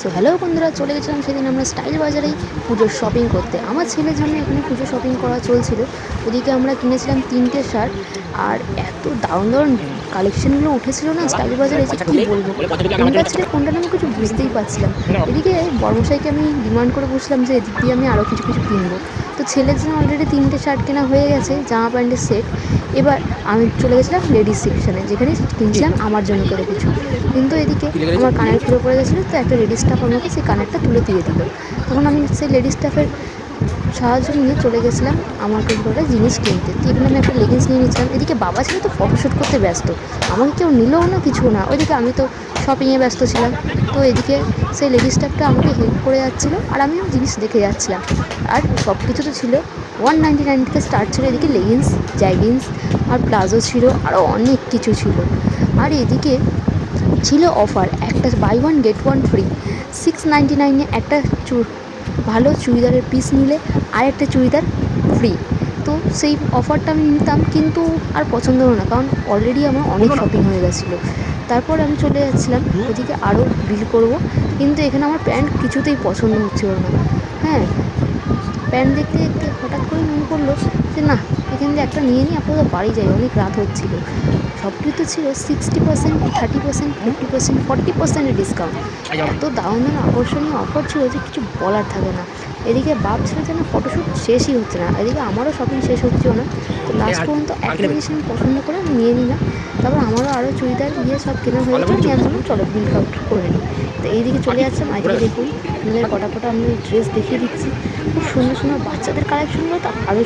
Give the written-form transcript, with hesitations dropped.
So hello বন্ধুরা, চলে গেছিলাম সেদিন আমরা স্টাইল বাজারেই পুজোর শপিং করতে। আমার ছেলের জন্য এখানে পুজো শপিং করা চলছিল। ওদিকে আমরা কিনেছিলাম 3টে শার্ট। আর এত দারুণ দারুণ কালেকশনগুলো উঠেছিল না স্টাইল বাজারে, যে কী বলবো, কোনটা ছেড়ে কোনটা আমি কিছু বুঝতেই পারছিলাম। এদিকে বড়মশাইকে আমি ডিমান্ড করে বসলাম যে এদিক দিয়ে আমি আরও কিছু কিছু কিনবো। তো ছেলের জন্য অলরেডি 3টে শার্ট কেনা হয়ে গেছে, জামা প্যান্টের সেট। এবার আমি চলে গেছিলাম লেডিস সেকশানে, যেখানে কিনছিলাম আমার জন্য করে কিছু। কিন্তু এদিকে আমার কানের খুলে পড়ে গেছিলো, তো একটা লেডিস স্টাফ আমাকে সেই কানেরটা তুলে দিয়ে দিল। তখন আমি সেই লেডিস স্টাফের সাহায্য নিয়ে চলে গেছিলাম আমার কিছু একটা জিনিস কিনতে। তো এখানে আমি একটা লেগিংস নিয়ে নিচ্ছিলাম। এদিকে বাবা ছিল তো ফটোশ্যুট করতে ব্যস্ত, আমাকে কেউ নিলও না, কিছু না। ওইদিকে আমি তো শপিংয়ে ব্যস্ত ছিলাম। তো এদিকে সেই লেডিস স্টাফটা আমাকে হেল্প করে যাচ্ছিলো, আর আমিও জিনিস দেখে যাচ্ছিলাম। আর সব কিছু তো ছিল 199 থেকে স্টার্ট ছিল। এদিকে লেগিংস, জ্যাগিংস আর প্লাজো ছিল, আরও অনেক কিছু ছিল। আর এদিকে ছিল অফার, একটা buy one get one free. 699-এ একটা ভালো চুড়িদারের পিস নিলে আর একটা চুড়িদার ফ্রি। তো সেই অফারটা আমি নিতাম, কিন্তু আর পছন্দ হলো না, কারণ অলরেডি আমার অনেক শপিং হয়ে গেছিলো। তারপর আমি চলে যাচ্ছিলাম ওদিকে আরও বিল করব, কিন্তু এখানে আমার প্যান্ট কিছুতেই পছন্দ হচ্ছিল না। হ্যাঁ, প্যান্ট দেখতে দেখতে হঠাৎ করে মনে পড়লো যে না, এখান থেকে একটা নিয়ে নিই, আপাতত বাড়ি যাই, অনেক রাত হচ্ছিলো। সব কিছু ছিল 60%, 30%, 50%, 40% ডিসকাউন্ট। এত দারুণ দারুণ আকর্ষণীয় অফার ছিল যে কিছু বলার থাকে না। এদিকে ভাবছিল যে না, ফটোশ্যুট শেষই হচ্ছে না, এদিকে আমারও শপিং শেষ হচ্ছিল না। তো লাস্ট পর্যন্ত একটা জিনিস আমি পছন্দ করে আমি নিয়ে নিলাম। তারপর আমারও আরও চুড়িদার সব কেনা হয়ে গেছে। আমি বললাম চলো বিল কাউন্ট করে নিই। তো এইদিকে চলে যাচ্ছিলাম। আজকে দেখুন আপনাদের কটা কটা আমি ড্রেস দেখিয়ে দিচ্ছি। খুব সুন্দর সুন্দর বাচ্চাদের কালেকশনগুলো তো আরও